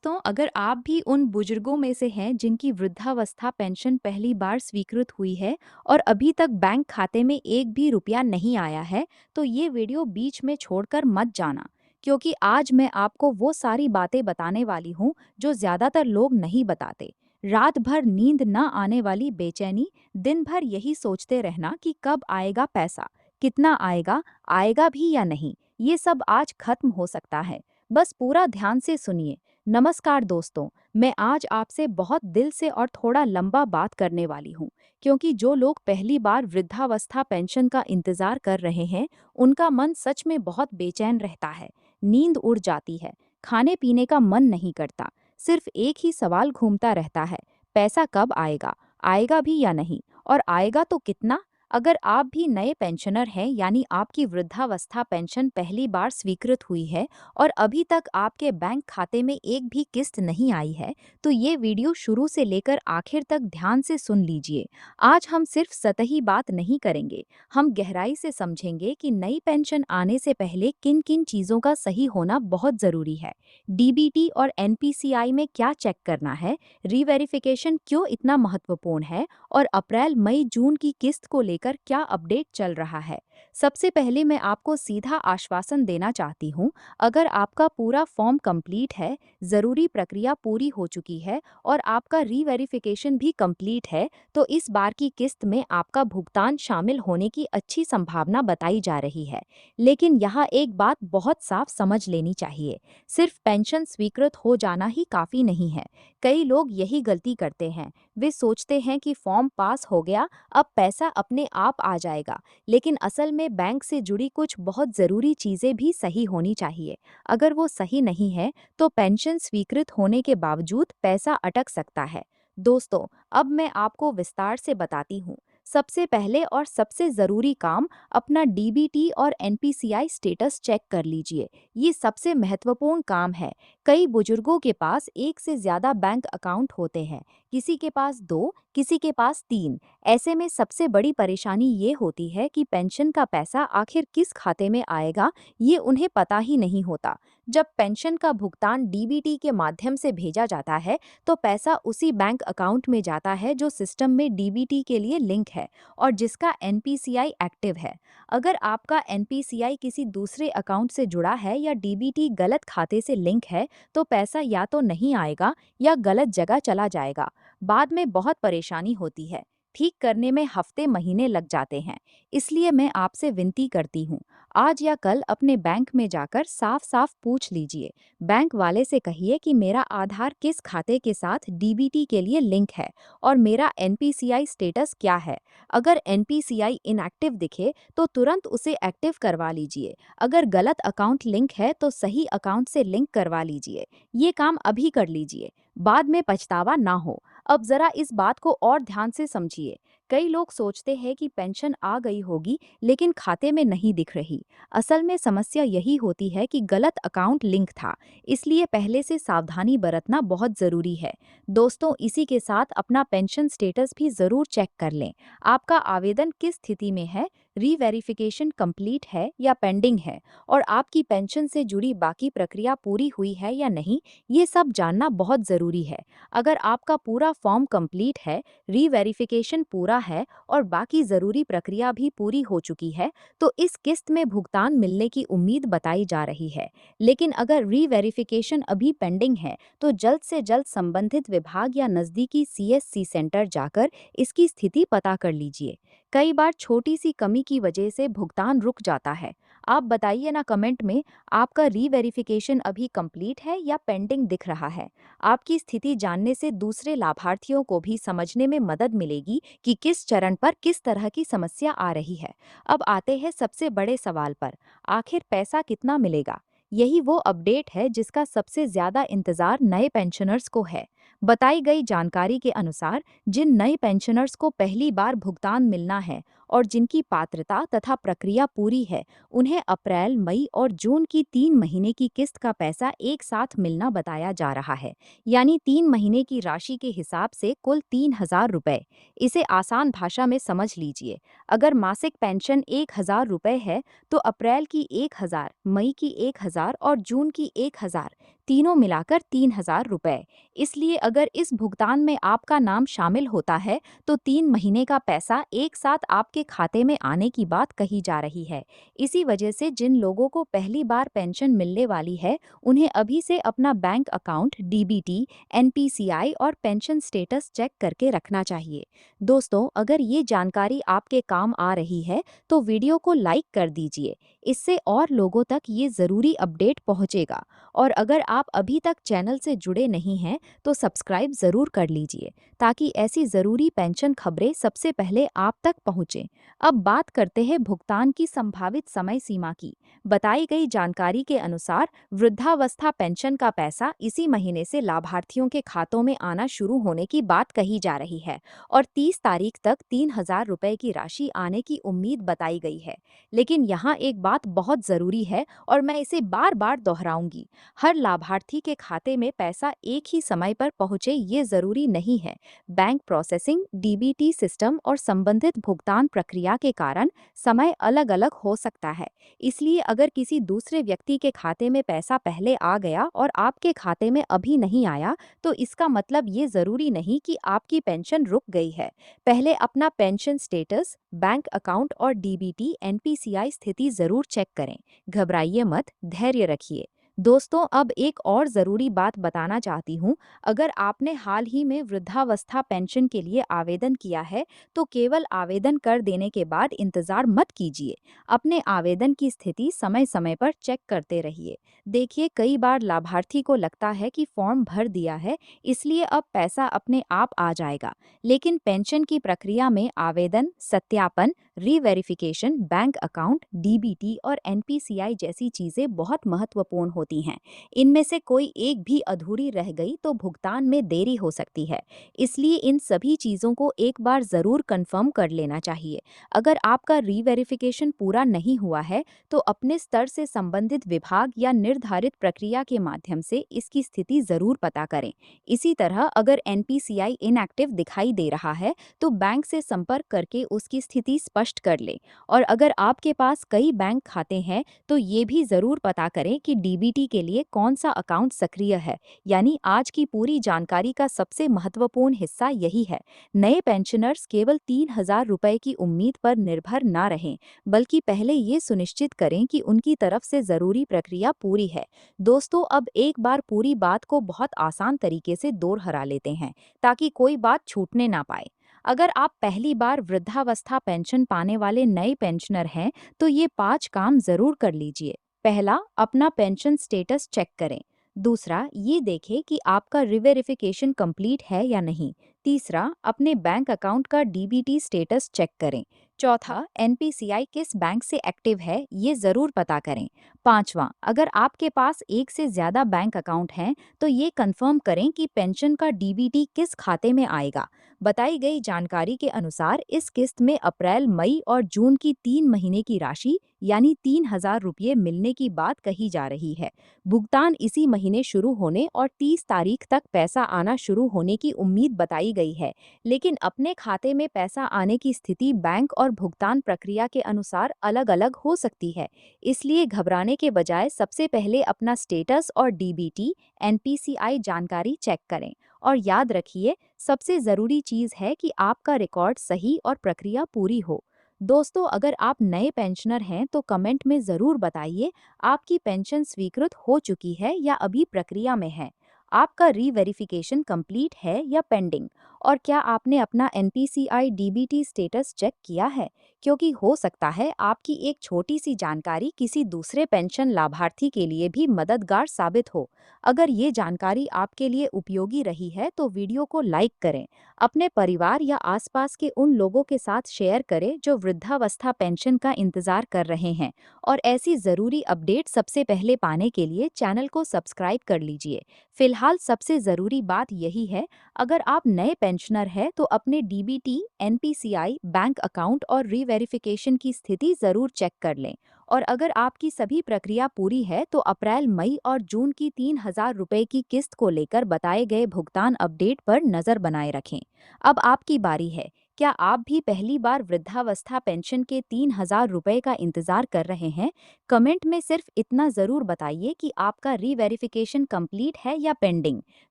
दोस्तों, अगर आप भी उन बुजुर्गों में से हैं जिनकी वृद्धावस्था पेंशन पहली बार स्वीकृत हुई है और अभी तक बैंक खाते में एक भी रुपया नहीं आया है, तो ये वीडियो बीच में छोड़कर मत जाना, क्योंकि आज मैं आपको वो सारी बातें बताने वाली हूँ जो ज्यादातर लोग नहीं बताते। रात भर नींद न आने वाली बेचैनी, दिन भर यही सोचते रहना कि कब आएगा पैसा, कितना आएगा, आएगा भी या नहीं, ये सब आज खत्म हो सकता है। बस पूरा ध्यान से सुनिए। नमस्कार दोस्तों, मैं आज आपसे बहुत दिल से और थोड़ा लंबा बात करने वाली हूँ, क्योंकि जो लोग पहली बार वृद्धावस्था पेंशन का इंतजार कर रहे हैं, उनका मन सच में बहुत बेचैन रहता है। नींद उड़ जाती है, खाने पीने का मन नहीं करता, सिर्फ एक ही सवाल घूमता रहता है, पैसा कब आएगा, आएगा भी या नहीं, और आएगा तो कितना। अगर आप भी नए पेंशनर हैं, यानी आपकी वृद्धावस्था पेंशन पहली बार स्वीकृत हुई है और अभी तक आपके बैंक खाते में एक भी किस्त नहीं आई है, तो ये वीडियो शुरू से लेकर आखिर तक ध्यान से सुन लीजिए। आज हम सिर्फ सतही बात नहीं करेंगे, हम गहराई से समझेंगे कि नई पेंशन आने से पहले किन किन चीज़ों का सही होना बहुत ज़रूरी है। डीबीटी और एनपीसीआई में क्या चेक करना है, रीवेरिफिकेशन क्यों इतना महत्वपूर्ण है, और अप्रैल मई जून की किस्त को लेकर क्या अपडेट चल रहा है। सबसे पहले मैं आपको सीधा आश्वासन देना चाहती हूँ, अगर आपका पूरा फॉर्म कंप्लीट है, ज़रूरी प्रक्रिया पूरी हो चुकी है और आपका रीवेरिफिकेशन भी कंप्लीट है, तो इस बार की किस्त में आपका भुगतान शामिल होने की अच्छी संभावना बताई जा रही है। लेकिन यहाँ एक बात बहुत साफ समझ लेनी चाहिए, सिर्फ पेंशन स्वीकृत हो जाना ही काफ़ी नहीं है। कई लोग यही गलती करते हैं, वे सोचते हैं कि फॉर्म पास हो गया, अब पैसा अपने आप आ जाएगा, लेकिन असल में बैंक से जुड़ी कुछ बहुत ज़रूरी चीज़ें भी सही होनी चाहिए। अगर वो सही नहीं है, तो पेंशन स्वीकृत होने के बावजूद पैसा अटक सकता है। दोस्तों, अब मैं आपको विस्तार से बताती हूँ। सबसे पहले और सबसे ज़रूरी काम, अपना डीबीटी और एनपीसीआई स्टेटस चेक कर लीजिए। ये सबसे महत्वपूर्ण काम है। कई बुजुर्गों के पास एक से ज़्यादा बैंक अकाउंट होते हैं, किसी के पास दो, किसी के पास तीन। ऐसे में सबसे बड़ी परेशानी ये होती है कि पेंशन का पैसा आखिर किस खाते में आएगा, ये उन्हें पता ही नहीं होता। जब पेंशन का भुगतान डीबीटी के माध्यम से भेजा जाता है, तो पैसा उसी बैंक अकाउंट में जाता है जो सिस्टम में डीबीटी के लिए लिंक है और जिसका एनपीसीआई एक्टिव है। अगर आपका एनपीसीआई किसी दूसरे अकाउंट से जुड़ा है या डीबीटी गलत खाते से लिंक है, तो पैसा या तो नहीं आएगा या गलत जगह चला जाएगा। बाद में बहुत परेशानी होती है, ठीक करने में हफ्ते महीने लग जाते हैं। इसलिए मैं आपसे विनती करती हूँ, आज या कल अपने बैंक में जाकर साफ साफ पूछ लीजिए। बैंक वाले से कहिए कि मेरा आधार किस खाते के साथ डीबीटी के लिए लिंक है और मेरा एनपीसीआई स्टेटस क्या है। अगर एनपीसीआई इनएक्टिव दिखे, तो तुरंत उसे एक्टिव करवा लीजिए। अगर गलत अकाउंट लिंक है, तो सही अकाउंट से लिंक करवा लीजिए। ये काम अभी कर लीजिए, बाद में पछतावा ना हो। अब जरा इस बात को और ध्यान से समझिए। कई लोग सोचते हैं कि पेंशन आ गई होगी, लेकिन खाते में नहीं दिख रही। असल में समस्या यही होती है कि गलत अकाउंट लिंक था, इसलिए पहले से सावधानी बरतना बहुत ज़रूरी है। दोस्तों, इसी के साथ अपना पेंशन स्टेटस भी ज़रूर चेक कर लें। आपका आवेदन किस स्थिति में है, रीवेरिफिकेशन कंप्लीट है या पेंडिंग है, और आपकी पेंशन से जुड़ी बाकी प्रक्रिया पूरी हुई है या नहीं, ये सब जानना बहुत ज़रूरी है। अगर आपका पूरा फॉर्म कंप्लीट है, रीवेरिफिकेशन पूरा है और बाकी ज़रूरी प्रक्रिया भी पूरी हो चुकी है, तो इस किस्त में भुगतान मिलने की उम्मीद बताई जा रही है। लेकिन अगर रीवेरिफिकेशन अभी पेंडिंग है, तो जल्द से जल्द संबंधित विभाग या नज़दीकी सीएससी सेंटर जाकर इसकी स्थिति पता कर लीजिए। कई बार छोटी सी कमी की वजह से भुगतान रुक जाता है। आप बताइए ना कमेंट में, आपका रीवेरिफिकेशन अभी कंप्लीट है या पेंडिंग दिख रहा है। आपकी स्थिति जानने से दूसरे लाभार्थियों को भी समझने में मदद मिलेगी कि किस चरण पर किस तरह की समस्या आ रही है। अब आते हैं सबसे बड़े सवाल पर, आखिर पैसा कितना मिलेगा। यही वो अपडेट है जिसका सबसे ज्यादा इंतजार नए पेंशनर्स को है। बताई गई जानकारी के अनुसार, जिन नए पेंशनर्स को पहली बार भुगतान मिलना है और जिनकी पात्रता तथा प्रक्रिया पूरी है, उन्हें अप्रैल, मई और जून की 3 महीने की किस्त का पैसा एक साथ मिलना बताया जा रहा है। यानी 3 महीने की राशि के हिसाब से कुल 3,000 रुपये। इसे आसान भाषा में समझ लीजिए। अगर मासिक पेंशन 1,000 रुपये है, तो अप्रैल की 1,000, मई की 1,000 और जून की 1,000, तीनों मिलाकर 3,000 रुपए। इसलिए अगर इस भुगतान में आपका नाम शामिल होता है तो 3 महीने का पैसा एक साथ आपके खाते में आने की बात कही जा रही है। इसी वजह से जिन लोगों को पहली बार पेंशन मिलने वाली है, उन्हें अभी से अपना बैंक अकाउंट, डीबीटी, एनपीसीआई और पेंशन स्टेटस चेक करके रखना चाहिए। दोस्तों, अगर ये जानकारी आपके काम आ रही है तो वीडियो को लाइक कर दीजिए। इससे और लोगों तक ये ज़रूरी अपडेट पहुंचेगा। और अगर आप अभी तक चैनल से जुड़े नहीं हैं तो सब्सक्राइब ज़रूर कर लीजिए, ताकि ऐसी ज़रूरी पेंशन खबरें सबसे पहले आप तक पहुंचें। अब बात करते हैं भुगतान की संभावित समय सीमा की। बताई गई जानकारी के अनुसार वृद्धावस्था पेंशन का पैसा इसी महीने से लाभार्थियों के खातों में आना शुरू होने की बात कही जा रही है और 30 तारीख तक 3,000 रुपए की राशि आने की उम्मीद बताई गई है। लेकिन यहाँ एक बात बहुत ज़रूरी है और मैं इसे बार बार दोहराऊंगी। हर लाभार्थी के खाते में पैसा एक ही समय पर पहुंचे ये ज़रूरी नहीं है। बैंक प्रोसेसिंग, डीबीटी सिस्टम और संबंधित भुगतान प्रक्रिया के कारण समय अलग अलग हो सकता है। इसलिए अगर किसी दूसरे व्यक्ति के खाते में पैसा पहले आ गया और आपके खाते में अभी नहीं आया, तो इसका मतलब ये ज़रूरी नहीं कि आपकी पेंशन रुक गई है। पहले अपना पेंशन स्टेटस, बैंक अकाउंट और डीबीटी एनपीसीआई स्थिति ज़रूर चेक करें। घबराइए मत, धैर्य रखिए। दोस्तों, अब एक और ज़रूरी बात बताना चाहती हूँ। अगर आपने हाल ही में वृद्धावस्था पेंशन के लिए आवेदन किया है तो केवल आवेदन कर देने के बाद इंतज़ार मत कीजिए। अपने आवेदन की स्थिति समय समय पर चेक करते रहिए। देखिए, कई बार लाभार्थी को लगता है कि फॉर्म भर दिया है, इसलिए अब पैसा अपने आप आ जाएगा। लेकिन पेंशन की प्रक्रिया में आवेदन, सत्यापन, रीवेरिफिकेशन, बैंक अकाउंट, डीबीटी और एनपीसीआई जैसी चीज़ें बहुत महत्वपूर्ण होती हैं। इनमें से कोई एक भी अधूरी रह गई तो भुगतान में देरी हो सकती है। इसलिए इन सभी चीज़ों को एक बार ज़रूर कंफर्म कर लेना चाहिए। अगर आपका रीवेरिफिकेशन पूरा नहीं हुआ है तो अपने स्तर से संबंधित विभाग या निर्धारित प्रक्रिया के माध्यम से इसकी स्थिति ज़रूर पता करें। इसी तरह अगर एनपीसीआई इनएक्टिव दिखाई दे रहा है तो बैंक से संपर्क करके उसकी स्थिति स्पष्ट कर लें। और अगर आपके पास कई बैंक खाते हैं तो ये भी ज़रूर पता करें कि डीबीटी के लिए कौन सा अकाउंट सक्रिय है। यानी आज की पूरी जानकारी का सबसे महत्वपूर्ण हिस्सा यही है। नए पेंशनर्स केवल 3,000 रुपए की उम्मीद पर निर्भर ना रहें, बल्कि पहले ये सुनिश्चित करें कि उनकी तरफ से ज़रूरी प्रक्रिया पूरी है। दोस्तों, अब एक बार पूरी बात को बहुत आसान तरीके से दोहरा लेते हैं, ताकि कोई बात छूटने ना पाए। अगर आप पहली बार वृद्धावस्था पेंशन पाने वाले नए पेंशनर हैं तो ये 5 काम ज़रूर कर लीजिए। पहला, अपना पेंशन स्टेटस चेक करें। दूसरा, ये देखें कि आपका रिवेरिफिकेशन कंप्लीट है या नहीं। तीसरा, अपने बैंक अकाउंट का डीबीटी स्टेटस चेक करें। चौथा, एनपीसीआई किस बैंक से एक्टिव है ये ज़रूर पता करें। पांचवा, अगर आपके पास एक से ज़्यादा बैंक अकाउंट हैं तो ये कंफर्म करें कि पेंशन का डीबीटी किस खाते में आएगा। बताई गई जानकारी के अनुसार इस किस्त में अप्रैल, मई और जून की 3 महीने की राशि यानी 3,000 रुपये मिलने की बात कही जा रही है। भुगतान इसी महीने शुरू होने और 30 तारीख तक पैसा आना शुरू होने की उम्मीद बताई गई है। लेकिन अपने खाते में पैसा आने की स्थिति बैंक और भुगतान प्रक्रिया के अनुसार अलग-अलग हो सकती है। इसलिए घबराने के बजाय सबसे पहले अपना स्टेटस और डीबीटी, एनपीसीआई जानकारी चेक करें। और याद रखिए, सबसे ज़रूरी चीज़ है कि आपका रिकॉर्ड सही और प्रक्रिया पूरी हो। दोस्तों, अगर आप नए पेंशनर हैं तो कमेंट में ज़रूर बताइए आपकी पेंशन स्वीकृत हो चुकी है या अभी प्रक्रिया में है। आपका रीवेरिफिकेशन कंप्लीट है या पेंडिंग, और क्या आपने अपना एनपीसीआई डीबीटी स्टेटस चेक किया है, क्योंकि हो सकता है आपकी एक छोटी सी जानकारी किसी दूसरे पेंशन लाभार्थी के लिए भी मददगार साबित हो। अगर ये जानकारी आपके लिए उपयोगी रही है तो वीडियो को लाइक करें, अपने परिवार या आसपास के उन लोगों के साथ शेयर करें जो वृद्धावस्था पेंशन का इंतजार कर रहे हैं। और ऐसी ज़रूरी अपडेट सबसे पहले पाने के लिए चैनल को सब्सक्राइब कर लीजिए। फिलहाल सबसे ज़रूरी बात यही है, अगर आप नए पेंशनर हैं तो अपने डीबीटी, एनपीसीआई, बैंक अकाउंट और रीवेरिफिकेशन की स्थिति ज़रूर चेक कर लें। और अगर आपकी सभी प्रक्रिया पूरी है तो अप्रैल, मई और जून की 3,000 रुपए की किस्त को लेकर बताए गए भुगतान अपडेट पर नज़र बनाए रखें। अब आपकी बारी है। क्या आप भी पहली बार वृद्धावस्था पेंशन के 3,000 रुपए का इंतजार कर रहे हैं? कमेंट में सिर्फ इतना ज़रूर बताइए कि आपका रीवेरिफिकेशन कंप्लीट है या पेंडिंग।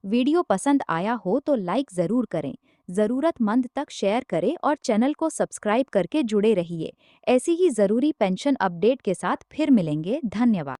वीडियो पसंद आया हो तो लाइक ज़रूर करें, ज़रूरतमंद तक शेयर करें और चैनल को सब्सक्राइब करके जुड़े रहिए। ऐसी ही ज़रूरी पेंशन अपडेट के साथ फिर मिलेंगे। धन्यवाद।